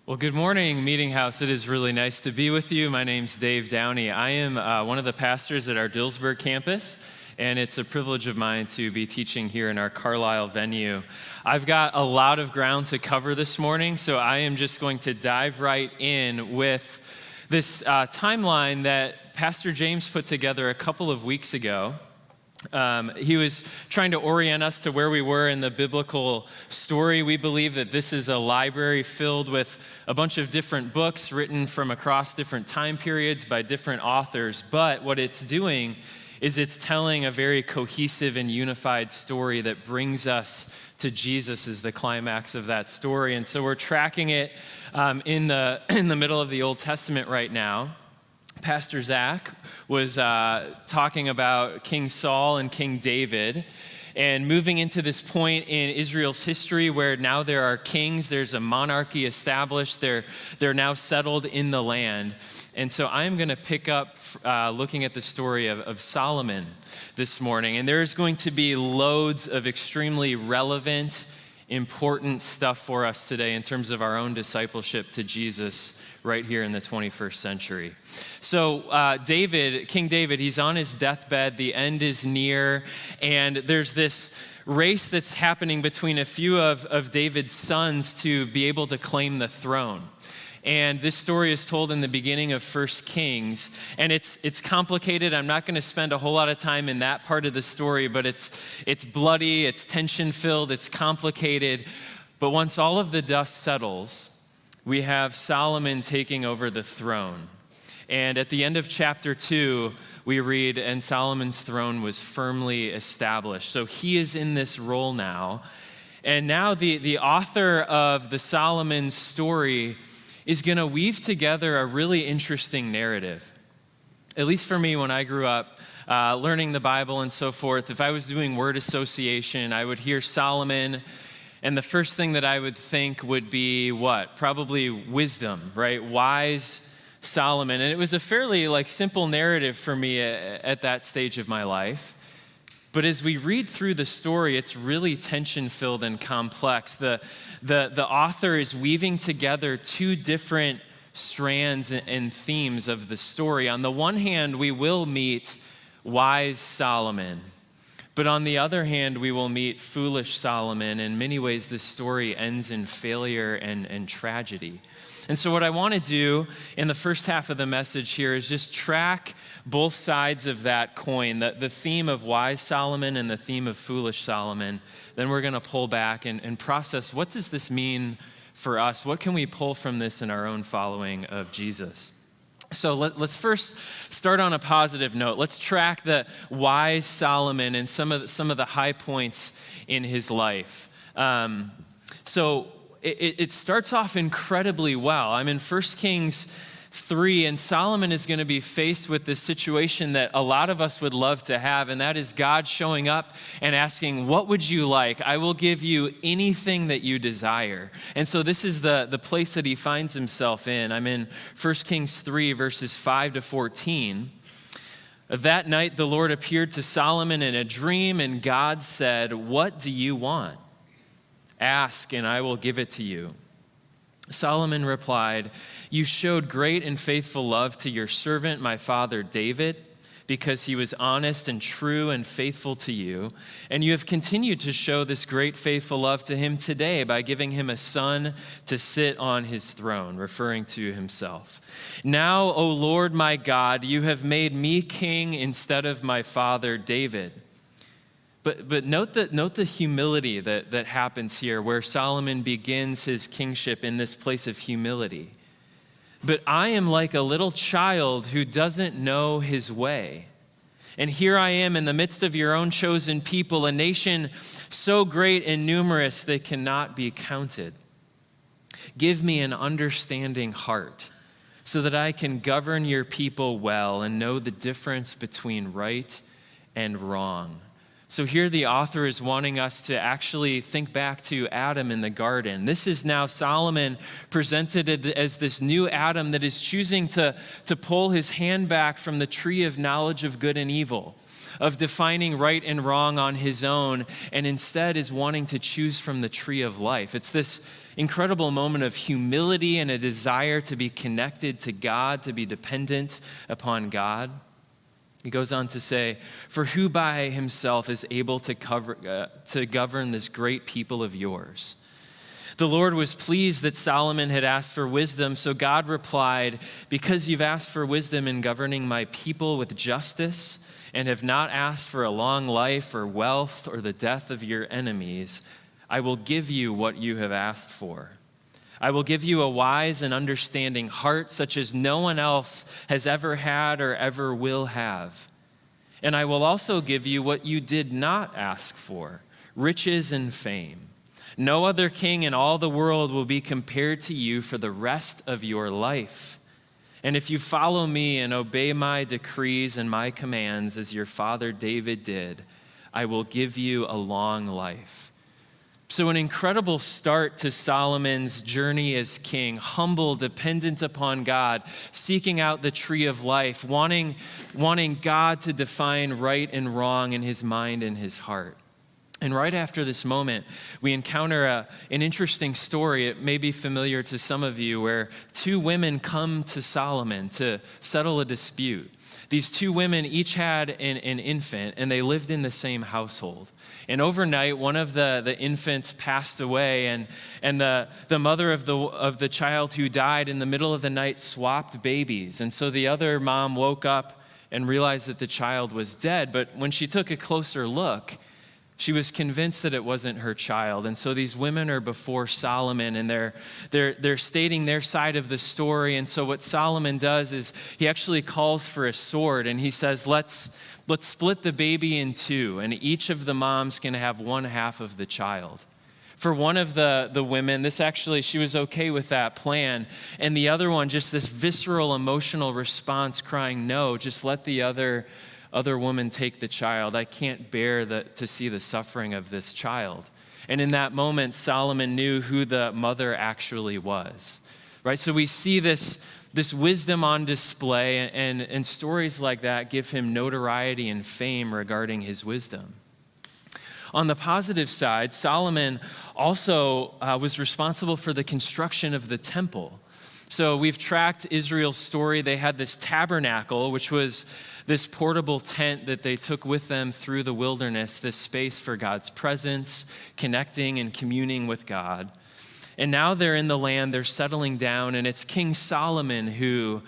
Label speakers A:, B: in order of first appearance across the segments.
A: Well, good morning, Meeting House. It is really nice to be with you. My name's Dave Downey. I am one of the pastors at our Dillsburg campus, and it's a privilege of mine to be teaching here in our Carlisle venue. I've got a lot of ground to cover this morning, so I am just going to dive right in with this timeline that Pastor James put together a couple of weeks ago. He was trying to orient us to where we were in the biblical story. We believe that this is a library filled with a bunch of different books written from across different time periods by different authors. But what it's doing is it's telling a very cohesive and unified story that brings us to Jesus as the climax of that story. And so we're tracking it in the middle of the Old Testament right now. Pastor Zach was talking about King Saul and King David and moving into this point in Israel's history where now there are kings, there's a monarchy established, they're now settled in the land. And so I'm going to pick up looking at the story of Solomon this morning. And there's going to be loads of extremely relevant, important stuff for us today in terms of our own discipleship to Jesus right here in the 21st century. So King David, he's on his deathbed, the end is near, and there's this race that's happening between a few of David's sons to be able to claim the throne. And this story is told in the beginning of 1 Kings, and it's complicated. I'm not going to spend a whole lot of time in that part of the story, but it's bloody, it's tension-filled, it's complicated. But once all of the dust settles, we have Solomon taking over the throne. And at the end of chapter 2, we read, and Solomon's throne was firmly established. So he is in this role now. And now the author of the Solomon story is going to weave together a really interesting narrative. At least for me, when I grew up, learning the Bible and so forth, if I was doing word association, I would hear Solomon, and the first thing that I would think would be what? Probably wisdom, right? Wise Solomon. And it was a fairly simple narrative for me at that stage of my life. But as we read through the story, it's really tension-filled and complex. The author is weaving together two different strands and themes of the story. On the one hand, we will meet wise Solomon. But on the other hand, we will meet foolish Solomon. In many ways, this story ends in failure and tragedy. And so what I want to do in the first half of the message here is just track both sides of that coin, the theme of wise Solomon and the theme of foolish Solomon. Then we're going to pull back and process, what does this mean for us? What can we pull from this in our own following of Jesus? So let's first start on a positive note. Let's track the wise Solomon and some of the high points in his life. So it starts off incredibly well. I'm in 1 Kings 3, and Solomon is going to be faced with this situation that a lot of us would love to have, and that is God showing up and asking, what would you like? I will give you anything that you desire. And so this is the place that he finds himself in. I'm in 1 Kings 3, verses 5 to 14. That night the Lord appeared to Solomon in a dream, and God said, "What do you want? Ask, and I will give it to you." Solomon replied, "You showed great and faithful love to your servant, my father David, because he was honest and true and faithful to you. And you have continued to show this great faithful love to him today by giving him a son to sit on his throne," referring to himself. "Now, O Lord my God, you have made me king instead of my father David." But note the humility that happens here, where Solomon begins his kingship in this place of humility. "But I am like a little child who doesn't know his way. And here I am in the midst of your own chosen people, a nation so great and numerous they cannot be counted. Give me an understanding heart so that I can govern your people well and know the difference between right and wrong. So here the author is wanting us to actually think back to Adam in the garden. This is now Solomon presented as this new Adam that is choosing to pull his hand back from the tree of knowledge of good and evil, of defining right and wrong on his own, and instead is wanting to choose from the tree of life. It's this incredible moment of humility and a desire to be connected to God, to be dependent upon God. He goes on to say, "For who by himself is able to govern this great people of yours?" The Lord was pleased that Solomon had asked for wisdom, so God replied, "Because you've asked for wisdom in governing my people with justice and have not asked for a long life or wealth or the death of your enemies, I will give you what you have asked for. I will give you a wise and understanding heart such as no one else has ever had or ever will have. And I will also give you what you did not ask for, riches and fame. No other king in all the world will be compared to you for the rest of your life. And if you follow me and obey my decrees and my commands as your father David did, I will give you a long life." So an incredible start to Solomon's journey as king, humble, dependent upon God, seeking out the tree of life, wanting God to define right and wrong in his mind and his heart. And right after this moment, we encounter an interesting story. It may be familiar to some of you, where two women come to Solomon to settle a dispute. These two women each had an infant, and they lived in the same household. And overnight, one of the infants passed away, and the mother of the child who died in the middle of the night swapped babies. And so the other mom woke up and realized that the child was dead. But when she took a closer look, she was convinced that it wasn't her child. And so these women are before Solomon, and they're stating their side of the story. And so what Solomon does is he actually calls for a sword, and he says, let's split the baby in two, and each of the moms can have one half of the child. For one of the women, she was okay with that plan. And the other one, just this visceral emotional response crying, "No, just let the other woman take the child. I can't bear to see the suffering of this child." And in that moment, Solomon knew who the mother actually was, right? So we see this wisdom on display, and stories like that give him notoriety and fame regarding his wisdom. On the positive side, Solomon also was responsible for the construction of the temple. So we've tracked Israel's story. They had this tabernacle, which was this portable tent that they took with them through the wilderness, this space for God's presence, connecting and communing with God. And now they're in the land, they're settling down, and it's King Solomon who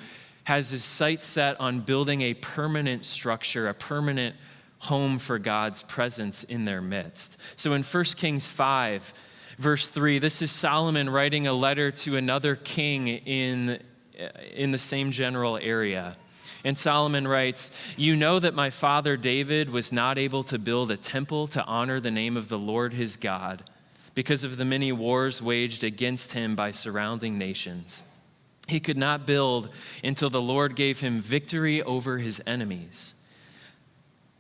A: has his sights set on building a permanent structure, a permanent home for God's presence in their midst. So in 1 Kings 5, verse 3, this is Solomon writing a letter to another king in the same general area. And Solomon writes, "You know that my father David was not able to build a temple to honor the name of the Lord his God, because of the many wars waged against him by surrounding nations. He could not build until the Lord gave him victory over his enemies.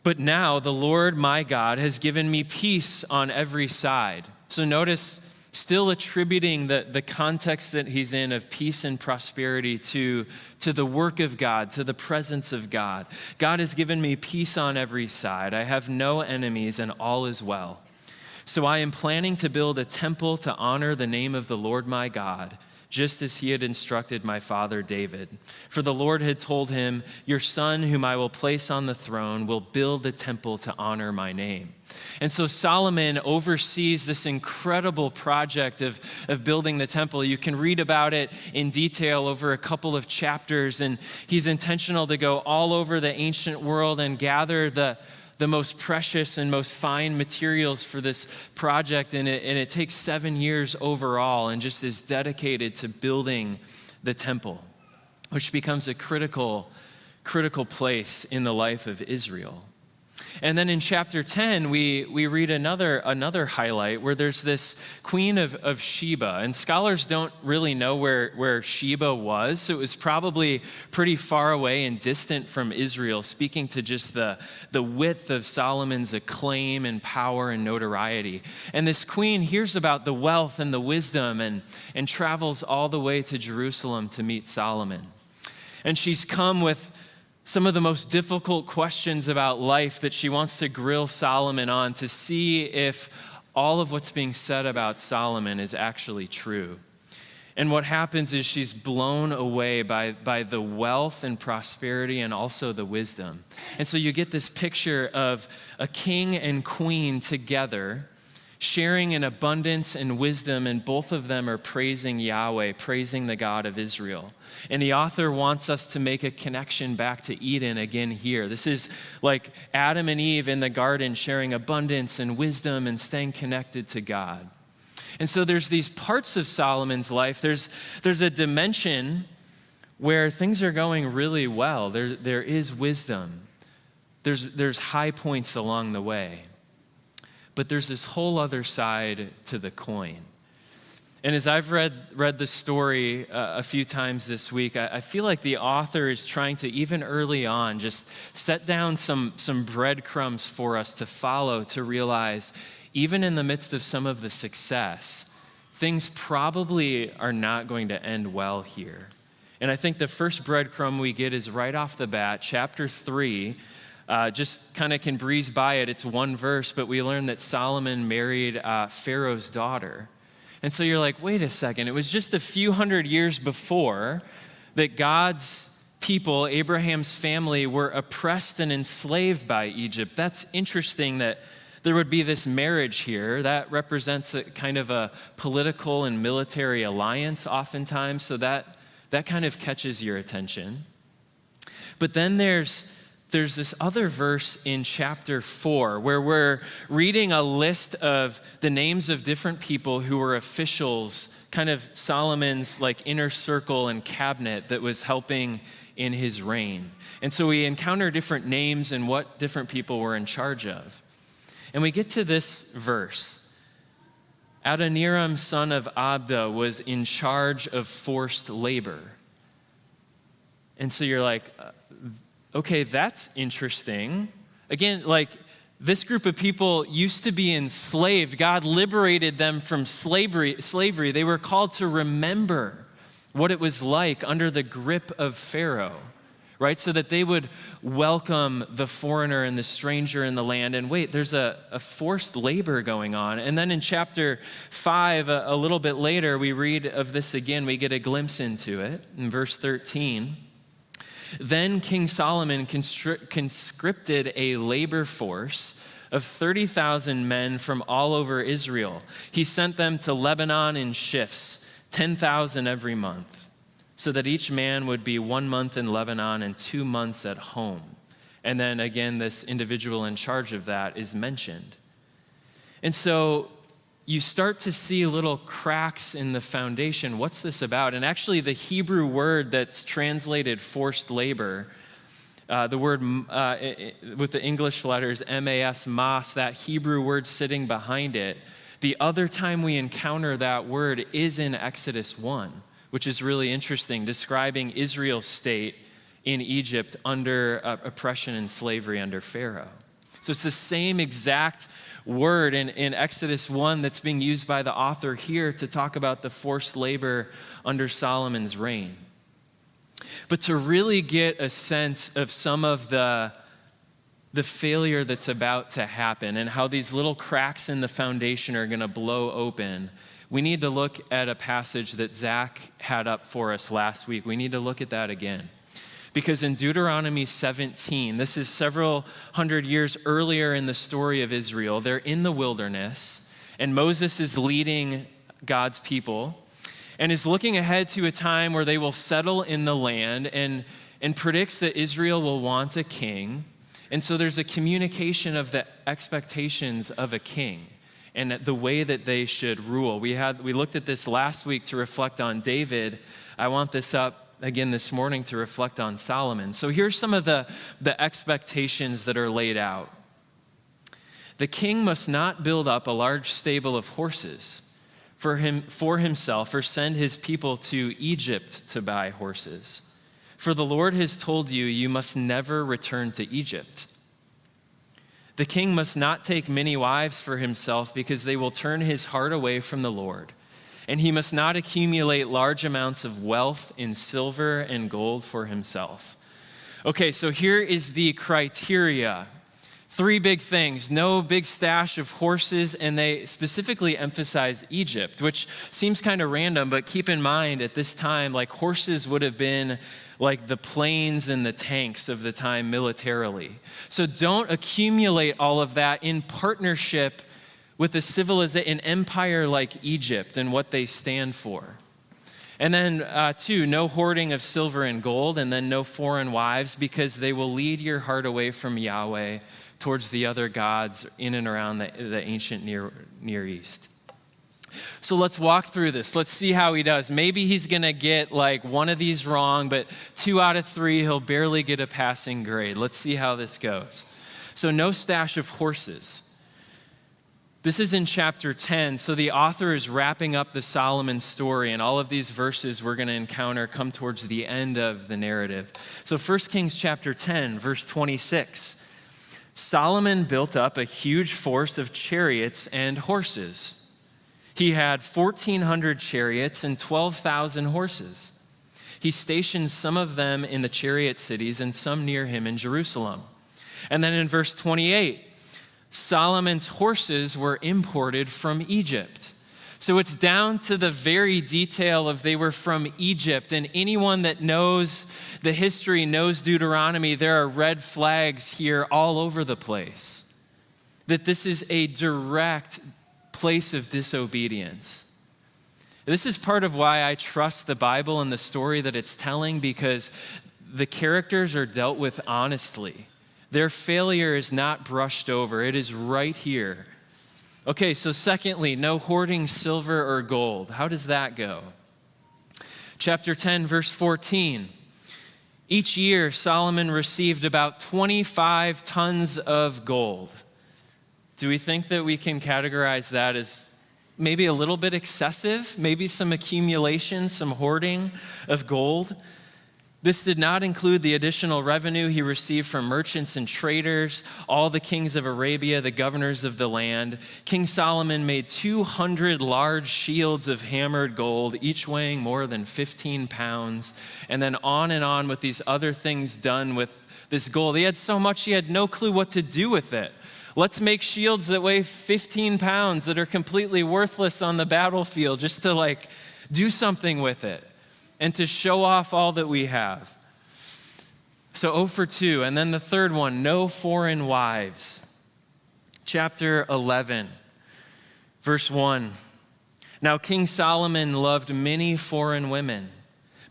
A: But now the Lord my God has given me peace on every side." So notice, still attributing the context that he's in of peace and prosperity to the work of God, to the presence of God. "God has given me peace on every side. I have no enemies, and all is well. So I am planning to build a temple to honor the name of the Lord my God, just as he had instructed my father David. For the Lord had told him, 'Your son, whom I will place on the throne, will build the temple to honor my name.'" And so Solomon oversees this incredible project of building the temple. You can read about it in detail over a couple of chapters, and he's intentional to go all over the ancient world and gather the most precious and most fine materials for this project, and it takes 7 years overall, and just is dedicated to building the temple, which becomes a critical place in the life of Israel. And then in chapter 10, we read another highlight where there's this queen of Sheba. And scholars don't really know where Sheba was. So it was probably pretty far away and distant from Israel, speaking to just the width of Solomon's acclaim and power and notoriety. And this queen hears about the wealth and the wisdom and travels all the way to Jerusalem to meet Solomon. And she's come with some of the most difficult questions about life that she wants to grill Solomon on to see if all of what's being said about Solomon is actually true. And what happens is she's blown away by the wealth and prosperity and also the wisdom. And so you get this picture of a king and queen together, sharing in abundance and wisdom, and both of them are praising Yahweh, praising the God of Israel. And the author wants us to make a connection back to Eden again here. This is like Adam and Eve in the garden sharing abundance and wisdom and staying connected to God. And so there's these parts of Solomon's life. There's a dimension where things are going really well. There is wisdom. There's high points along the way. But there's this whole other side to the coin. And as I've read the story a few times this week, I feel like the author is trying to, even early on, just set down some breadcrumbs for us to follow, to realize, even in the midst of some of the success, things probably are not going to end well here. And I think the first breadcrumb we get is right off the bat, chapter 3. Just kind of can breeze by it. It's one verse, but we learn that Solomon married Pharaoh's daughter. And so you're like, wait a second. It was just a few hundred years before that God's people, Abraham's family, were oppressed and enslaved by Egypt. That's interesting that there would be this marriage here. That represents a kind of a political and military alliance oftentimes. So that kind of catches your attention. But then there's this other verse in chapter 4 where we're reading a list of the names of different people who were officials, kind of Solomon's like inner circle and cabinet that was helping in his reign. And so we encounter different names and what different people were in charge of. And we get to this verse. Adoniram, son of Abda, was in charge of forced labor. And so you're like, okay, that's interesting. Again, like this group of people used to be enslaved. God liberated them from slavery. They were called to remember what it was like under the grip of Pharaoh, right? So that they would welcome the foreigner and the stranger in the land. And wait, there's a forced labor going on. And then in chapter 5, a little bit later, we read of this again. We get a glimpse into it in verse 13. Then King Solomon conscripted a labor force of 30,000 men from all over Israel. He sent them to Lebanon in shifts, 10,000 every month, so that each man would be 1 month in Lebanon and 2 months at home. And then again, this individual in charge of that is mentioned. And so you start to see little cracks in the foundation. What's this about? And actually, the Hebrew word that's translated forced labor, the word with the English letters mas, that Hebrew word sitting behind it, the other time we encounter that word is in Exodus 1, which is really interesting, describing Israel's state in Egypt under oppression and slavery under Pharaoh. So it's the same exact word in Exodus 1 that's being used by the author here to talk about the forced labor under Solomon's reign. But to really get a sense of some of the failure that's about to happen and how these little cracks in the foundation are going to blow open, we need to look at a passage that Zach had up for us last week. We need to look at that again. Because in Deuteronomy 17, this is several hundred years earlier in the story of Israel, they're in the wilderness, and Moses is leading God's people and is looking ahead to a time where they will settle in the land and predicts that Israel will want a king. And so there's a communication of the expectations of a king and the way that they should rule. We looked at this last week to reflect on David. I want this up again this morning to reflect on Solomon. So here's some of the expectations that are laid out. The king must not build up a large stable of horses for himself or send his people to Egypt to buy horses. For the Lord has told you, you must never return to Egypt. The king must not take many wives for himself because they will turn his heart away from the Lord. And he must not accumulate large amounts of wealth in silver and gold for himself. Okay, so here is the criteria. 3 big things: no big stash of horses, and they specifically emphasize Egypt, which seems kind of random, but keep in mind at this time, like horses would have been like the planes and the tanks of the time militarily. So don't accumulate all of that in partnership with a civilization, an empire like Egypt and what they stand for. And then 2, no hoarding of silver and gold, and then no foreign wives, because they will lead your heart away from Yahweh towards the other gods in and around the ancient Near East. So let's walk through this. Let's see how he does. Maybe he's going to get like one of these wrong, but 2 out of 3, he'll barely get a passing grade. Let's see how this goes. So no stash of horses. This is in chapter 10, so the author is wrapping up the Solomon story, and all of these verses we're going to encounter come towards the end of the narrative. So 1 Kings chapter 10, verse 26. Solomon built up a huge force of chariots and horses. He had 1,400 chariots and 12,000 horses. He stationed some of them in the chariot cities and some near him in Jerusalem. And then in verse 28, Solomon's horses were imported from Egypt. So it's down to the very detail of they were from Egypt. And anyone that knows the history, knows Deuteronomy, there are red flags here all over the place. That this is a direct place of disobedience. This is part of why I trust the Bible and the story that it's telling, because the characters are dealt with honestly. Their failure is not brushed over. It is right here. Okay, so secondly, no hoarding silver or gold. How does that go? Chapter 10, verse 14. Each year, Solomon received about 25 tons of gold. Do we think that we can categorize that as maybe a little bit excessive? Maybe some accumulation, some hoarding of gold? This did not include the additional revenue he received from merchants and traders, all the kings of Arabia, the governors of the land. King Solomon made 200 large shields of hammered gold, each weighing more than 15 pounds. And then on with these other things done with this gold. He had so much, he had no clue what to do with it. Let's make shields that weigh 15 pounds that are completely worthless on the battlefield just to do something with it and to show off all that we have. So 0 for 2. And then the third one, no foreign wives. Chapter 11, verse 1. Now King Solomon loved many foreign women.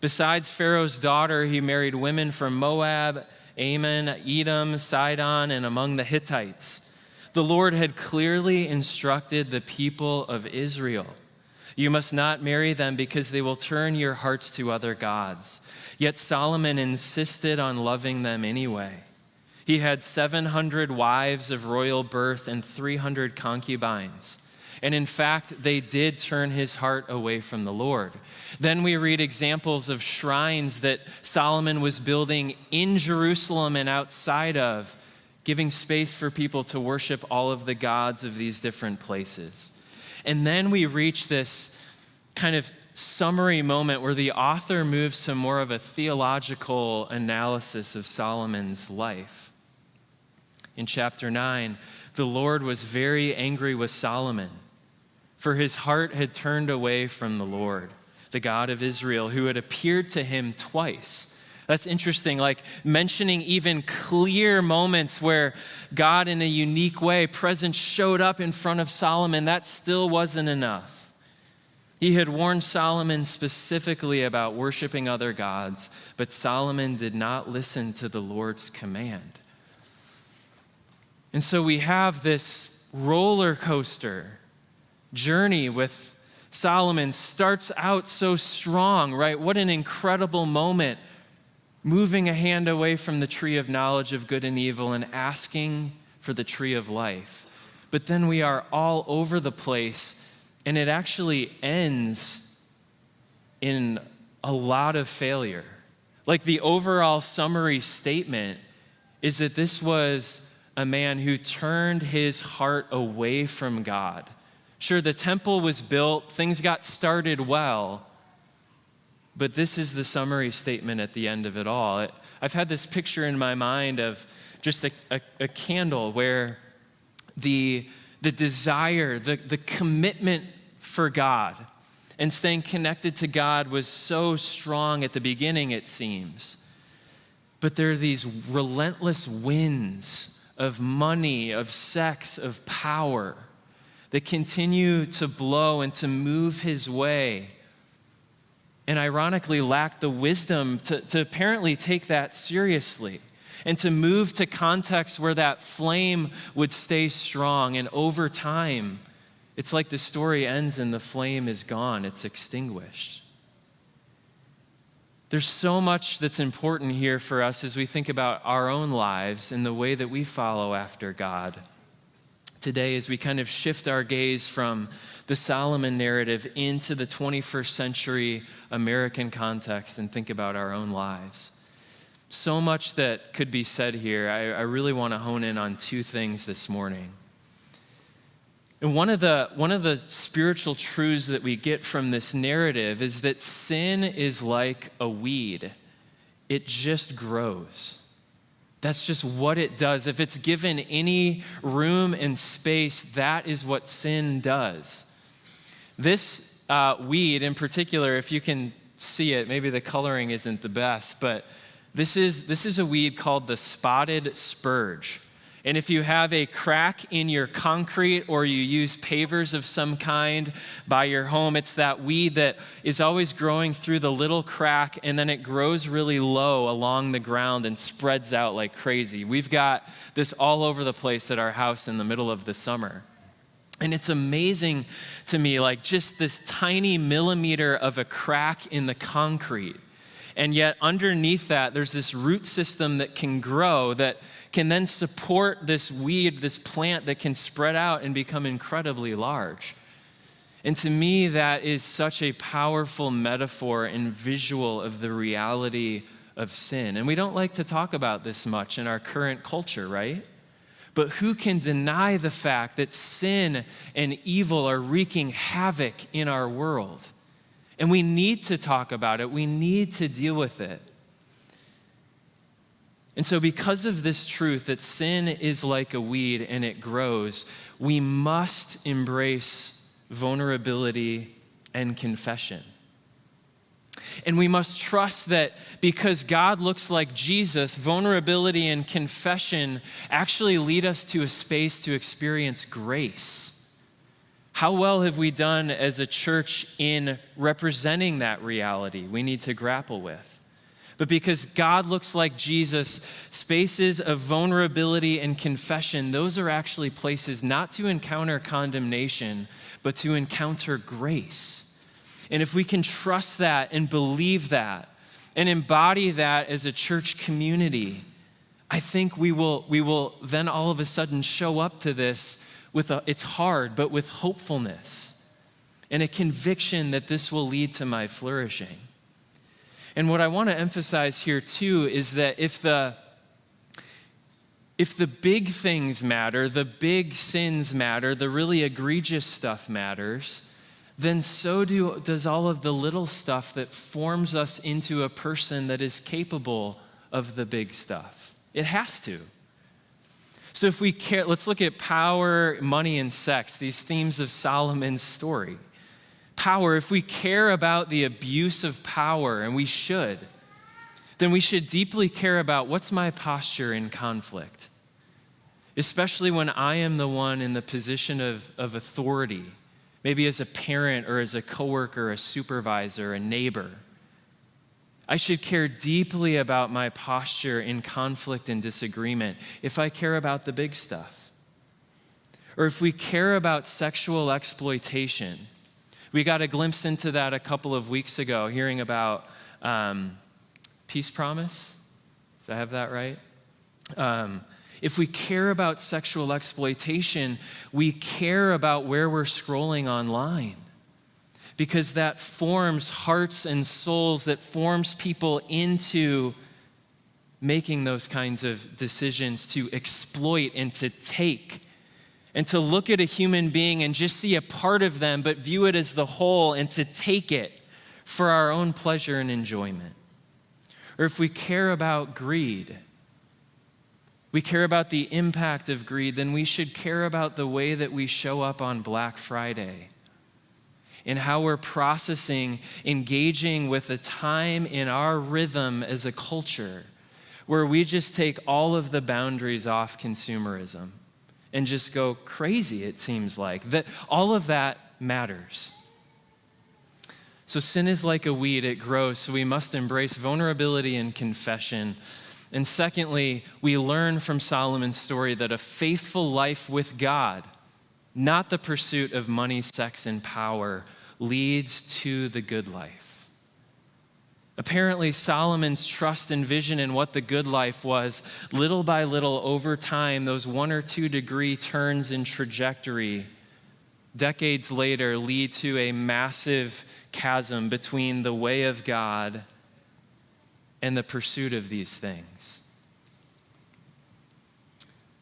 A: Besides Pharaoh's daughter, he married women from Moab, Ammon, Edom, Sidon, and among the Hittites. The Lord had clearly instructed the people of Israel, you must not marry them because they will turn your hearts to other gods. Yet Solomon insisted on loving them anyway. He had 700 wives of royal birth and 300 concubines. And in fact, they did turn his heart away from the Lord. Then we read examples of shrines that Solomon was building in Jerusalem and outside of, giving space for people to worship all of the gods of these different places. And then we reach this kind of summary moment where the author moves to more of a theological analysis of Solomon's life. In chapter 9, the Lord was very angry with Solomon, for his heart had turned away from the Lord, the God of Israel, who had appeared to him twice. That's interesting, mentioning even clear moments where God in a unique way, presence showed up in front of Solomon. That still wasn't enough. He had warned Solomon specifically about worshiping other gods, but Solomon did not listen to the Lord's command. And so we have this roller coaster journey with Solomon. Starts out so strong, right? What an incredible moment. Moving a hand away from the tree of knowledge of good and evil and asking for the tree of life. but then we are all over the place, and it actually ends in a lot of failure. Like the overall summary statement is that this was a man who turned his heart away from God. Sure, the temple was built, things got started well, but this is the summary statement at the end of it all. I've had this picture in my mind of just a candle where the desire, the commitment for God and staying connected to God was so strong at the beginning, it seems. But there are these relentless winds of money, of sex, of power that continue to blow and to move his way, and ironically lack the wisdom to apparently take that seriously and to move to contexts where that flame would stay strong. And over time, it's like the story ends and the flame is gone, it's extinguished. There's so much that's important here for us as we think about our own lives and the way that we follow after God. Today, as we kind of shift our gaze from the Solomon narrative into the 21st century American context and think about our own lives. So much that could be said here. I really want to hone in on two things this morning. And one of the spiritual truths that we get from this narrative is that sin is like a weed. It just grows. That's just what it does. If it's given any room and space, that is what sin does. This weed in particular, if you can see it, maybe the coloring isn't the best, but this is a weed called the spotted spurge. And if you have a crack in your concrete or you use pavers of some kind by your home, it's that weed that is always growing through the little crack, and then it grows really low along the ground and spreads out like crazy. We've got this all over the place at our house in the middle of the summer. And it's amazing to me, like just this tiny millimeter of a crack in the concrete. And yet underneath that, there's this root system that can grow, that can then support this weed, this plant that can spread out and become incredibly large. And to me, that is such a powerful metaphor and visual of the reality of sin. And we don't like to talk about this much in our current culture, right? But who can deny the fact that sin and evil are wreaking havoc in our world? And we need to talk about it. We need to deal with it. And so because of this truth that sin is like a weed and it grows, we must embrace vulnerability and confession. And we must trust that because God looks like Jesus, vulnerability and confession actually lead us to a space to experience grace. How well have we done as a church in representing that reality we need to grapple with? But because God looks like Jesus, spaces of vulnerability and confession, those are actually places not to encounter condemnation, but to encounter grace. And if we can trust that and believe that and embody that as a church community, I think we will then all of a sudden show up to this with it's hard, but with hopefulness and a conviction that this will lead to my flourishing. And what I want to emphasize here too is that if the big things matter, the big sins matter, the really egregious stuff matters, then so does all of the little stuff that forms us into a person that is capable of the big stuff. It has to. So if we care, let's look at power, money, and sex, these themes of Solomon's story. Power, if we care about the abuse of power, and we should, then we should deeply care about what's my posture in conflict, especially when I am the one in the position of authority, maybe as a parent or as a coworker, a supervisor, a neighbor. I should care deeply about my posture in conflict and disagreement if I care about the big stuff. Or if we care about sexual exploitation. We got a glimpse into that a couple of weeks ago, hearing about Peace Promise. Did I have that right? If we care about sexual exploitation, we care about where we're scrolling online, because that forms hearts and souls, that forms people into making those kinds of decisions to exploit and to take, and to look at a human being and just see a part of them, but view it as the whole and to take it for our own pleasure and enjoyment. Or if we care about greed, we care about the impact of greed, then we should care about the way that we show up on Black Friday and how we're processing, engaging with a time in our rhythm as a culture where we just take all of the boundaries off consumerism and just go crazy, it seems like. That all of that matters. So sin is like a weed, it grows, so we must embrace vulnerability and confession. And secondly, we learn from Solomon's story that a faithful life with God, not the pursuit of money, sex, and power, leads to the good life. Apparently, Solomon's trust and vision in what the good life was, little by little over time, those 1 or 2 degree turns in trajectory, decades later, lead to a massive chasm between the way of God and the pursuit of these things.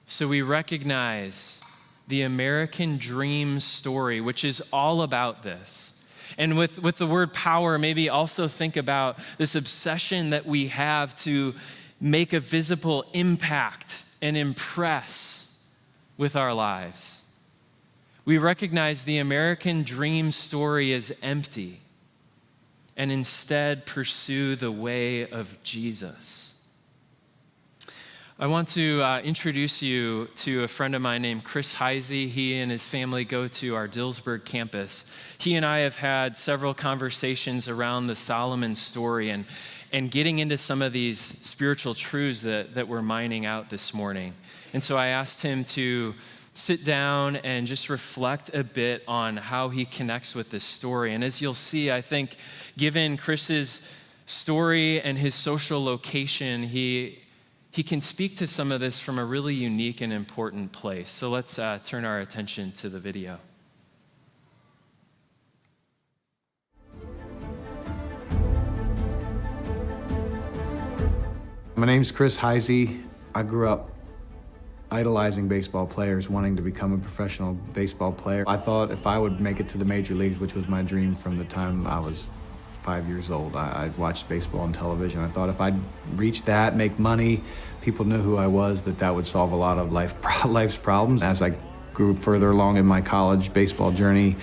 A: So we recognize the American dream story, which is all about this. And with the word power, maybe also think about this obsession that we have to make a visible impact and impress with our lives. We recognize the American dream story is empty, and instead pursue the way of Jesus. I want to introduce you to a friend of mine named Chris Heisey. He and his family go to our Dillsburg campus. He and I have had several conversations around the Solomon story and getting into some of these spiritual truths that we're mining out this morning. And so I asked him to sit down and just reflect a bit on how he connects with this story. And as you'll see, I think given Chris's story and his social location, he can speak to some of this from a really unique and important place. So let's turn our attention to the video.
B: My name's Chris Heisey. I grew up idolizing baseball players, wanting to become a professional baseball player. I thought if I would make it to the major leagues, which was my dream from the time I was 5 years old. I watched baseball on television. I thought if I'd reach that, make money, people knew who I was, that would solve a lot of life's problems. As I grew further along in my college baseball journey,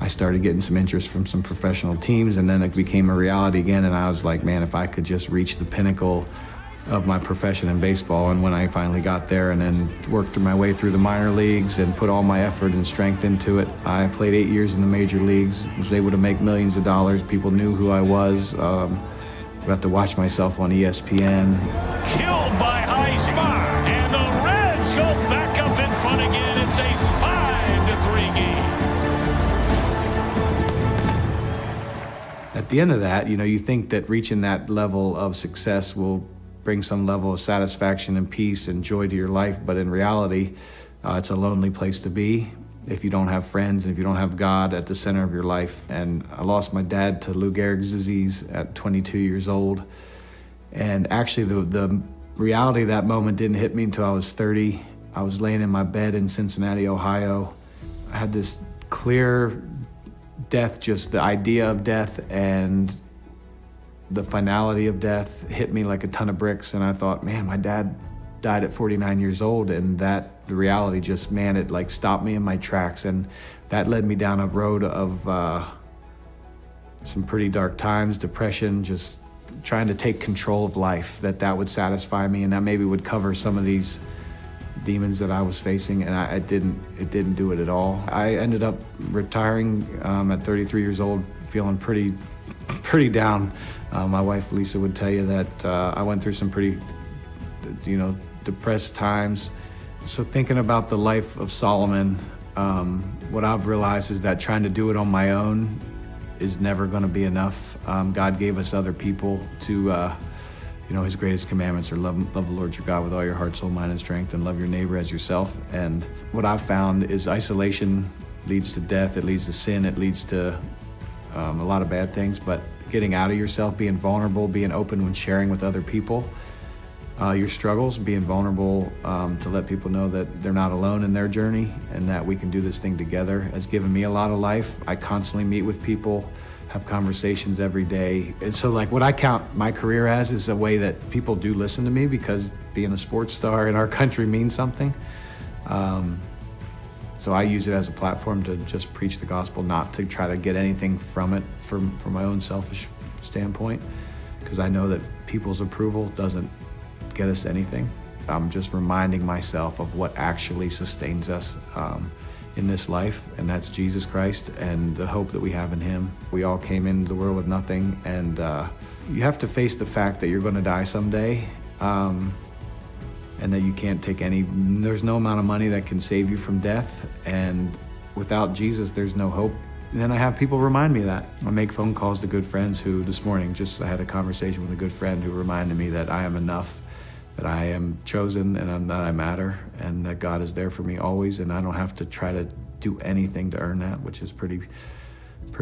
B: I started getting some interest from some professional teams, and then it became a reality again, and I was like, man, if I could just reach the pinnacle of my profession in baseball. And when I finally got there and then worked my way through the minor leagues and put all my effort and strength into it, I played 8 years in the major leagues, was able to make millions of dollars. People knew who I was. Got to watch myself on ESPN.
C: Killed by Heisey, and the Reds go back up in front again. It's a 5-3 game.
B: At the end of that, you think that reaching that level of success will bring some level of satisfaction and peace and joy to your life, but in reality, it's a lonely place to be if you don't have friends and if you don't have God at the center of your life. And I lost my dad to Lou Gehrig's disease at 22 years old. And actually, the reality of that moment didn't hit me until I was 30. I was laying in my bed in Cincinnati, Ohio. I had this clear death, just the idea of death and the finality of death hit me like a ton of bricks, and I thought, man, my dad died at 49 years old, and the reality just, man, it like stopped me in my tracks, and that led me down a road of some pretty dark times, depression, just trying to take control of life, that would satisfy me, and that maybe would cover some of these demons that I was facing, and it didn't do it at all. I ended up retiring at 33 years old, feeling pretty down. My wife Lisa would tell you that I went through some pretty, depressed times. So thinking about the life of Solomon, what I've realized is that trying to do it on my own is never going to be enough. God gave us other people to His greatest commandments are love the Lord your God with all your heart, soul, mind, and strength, and love your neighbor as yourself. And what I've found is isolation leads to death, it leads to sin, it leads to a lot of bad things, but getting out of yourself, being vulnerable, being open when sharing with other people your struggles, being vulnerable to let people know that they're not alone in their journey and that we can do this thing together has given me a lot of life. I constantly meet with people, have conversations every day. And so what I count my career as is a way that people do listen to me, because being a sports star in our country means something. So I use it as a platform to just preach the gospel, not to try to get anything from it from my own selfish standpoint, because I know that people's approval doesn't get us anything. I'm just reminding myself of what actually sustains us in this life, and that's Jesus Christ and the hope that we have in him. We all came into the world with nothing, and you have to face the fact that you're going to die someday, and that you can't take there's no amount of money that can save you from death, and without Jesus, there's no hope. And then I have people remind me of that. I make phone calls to good friends who, this morning, I had a conversation with a good friend who reminded me that I am enough, that I am chosen, and that I matter, and that God is there for me always, and I don't have to try to do anything to earn that, which is pretty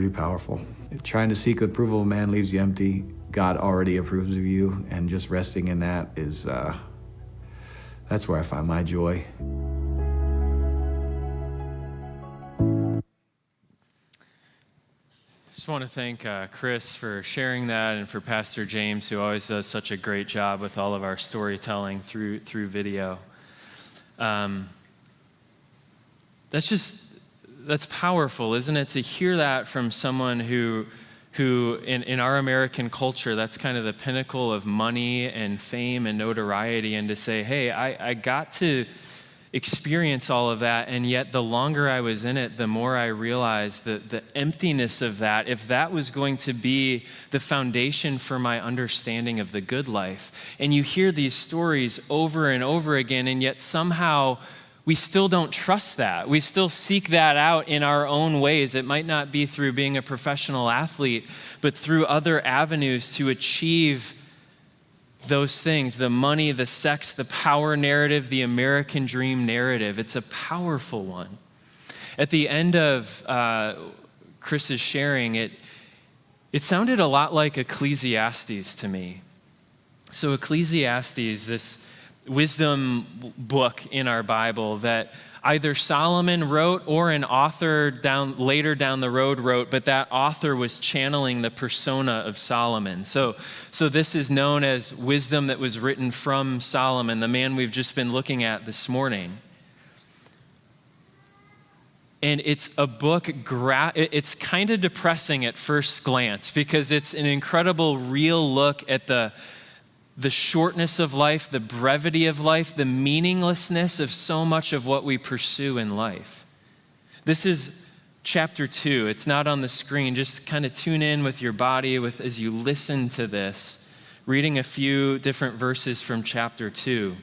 B: powerful. Trying to seek the approval of man leaves you empty. God already approves of you, and just resting in that is, that's where I find my joy.
A: Just want to thank Chris for sharing that, and for Pastor James, who always does such a great job with all of our storytelling through video. That's powerful, isn't it? To hear that from someone who in our American culture, that's kind of the pinnacle of money and fame and notoriety, and to say, hey, I got to experience all of that, and yet the longer I was in it, the more I realized that the emptiness of that, if that was going to be the foundation for my understanding of the good life. And you hear these stories over and over again, and yet somehow we still don't trust that. We still seek that out in our own ways. It might not be through being a professional athlete, but through other avenues to achieve those things: the money, the sex, the power narrative, the American dream narrative. It's a powerful one. At the end of Chris's sharing, it sounded a lot like Ecclesiastes to me. So Ecclesiastes, this wisdom book in our Bible that either Solomon wrote or an author later down the road wrote, but that author was channeling the persona of Solomon. So this is known as wisdom that was written from Solomon, the man we've just been looking at this morning. And it's a book, it's kind of depressing at first glance, because it's an incredible real look at the shortness of life, the brevity of life, the meaninglessness of so much of what we pursue in life. This is chapter 2. It's not on the screen. Just kind of tune in with your body as you listen to this, reading a few different verses from chapter 2.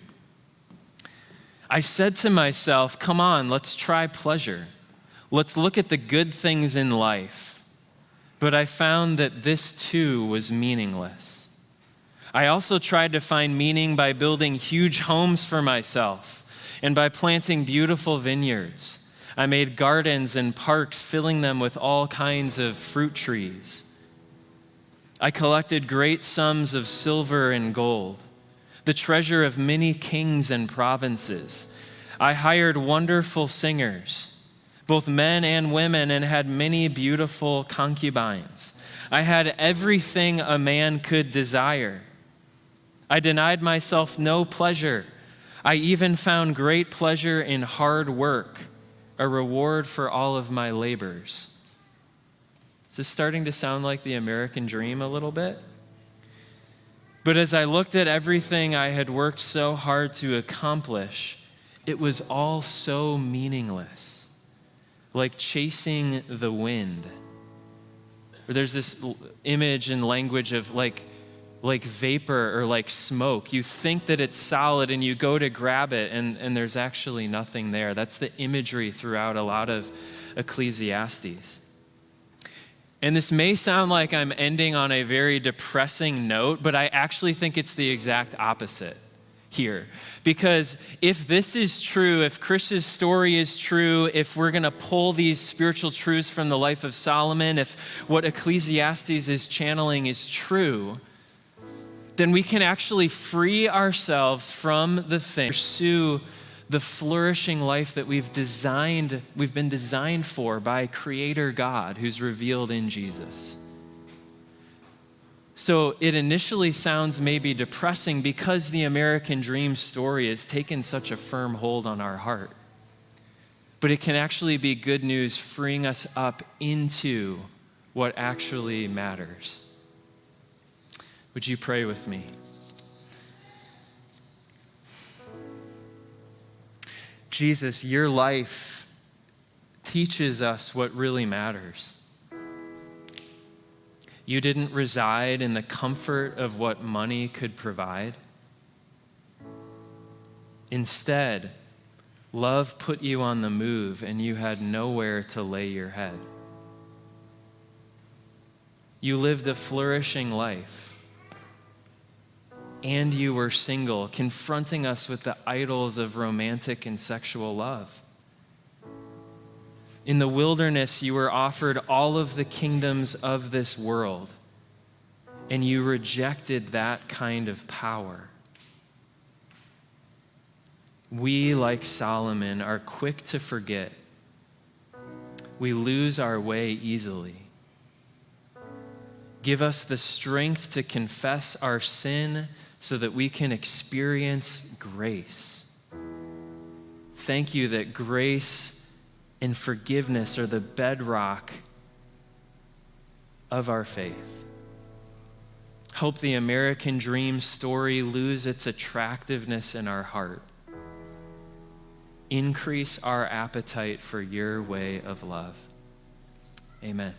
A: I said to myself, come on, let's try pleasure. Let's look at the good things in life. But I found that this too was meaningless. I also tried to find meaning by building huge homes for myself and by planting beautiful vineyards. I made gardens and parks, filling them with all kinds of fruit trees. I collected great sums of silver and gold, the treasure of many kings and provinces. I hired wonderful singers, both men and women, and had many beautiful concubines. I had everything a man could desire. I denied myself no pleasure. I even found great pleasure in hard work, a reward for all of my labors. Is this starting to sound like the American dream a little bit? But as I looked at everything I had worked so hard to accomplish, it was all so meaningless, like chasing the wind. Or there's this image and language of like vapor or like smoke. You think that it's solid and you go to grab it and there's actually nothing there. That's the imagery throughout a lot of Ecclesiastes. And this may sound like I'm ending on a very depressing note, but I actually think it's the exact opposite here. Because if this is true, if Chris's story is true, if we're going to pull these spiritual truths from the life of Solomon, if what Ecclesiastes is channeling is true, then we can actually free ourselves from the thing, pursue the flourishing life that we've been designed for by Creator God who's revealed in Jesus. So it initially sounds maybe depressing because the American dream story has taken such a firm hold on our heart. But it can actually be good news, freeing us up into what actually matters. Would you pray with me? Jesus, your life teaches us what really matters. You didn't reside in the comfort of what money could provide. Instead, love put you on the move and you had nowhere to lay your head. You lived a flourishing life. And you were single, confronting us with the idols of romantic and sexual love. In the wilderness, you were offered all of the kingdoms of this world, and you rejected that kind of power. We, like Solomon, are quick to forget. We lose our way easily. Give us the strength to confess our sin so that we can experience grace. Thank you that grace and forgiveness are the bedrock of our faith. Hope the American dream story lose its attractiveness in our heart. Increase our appetite for your way of love. Amen.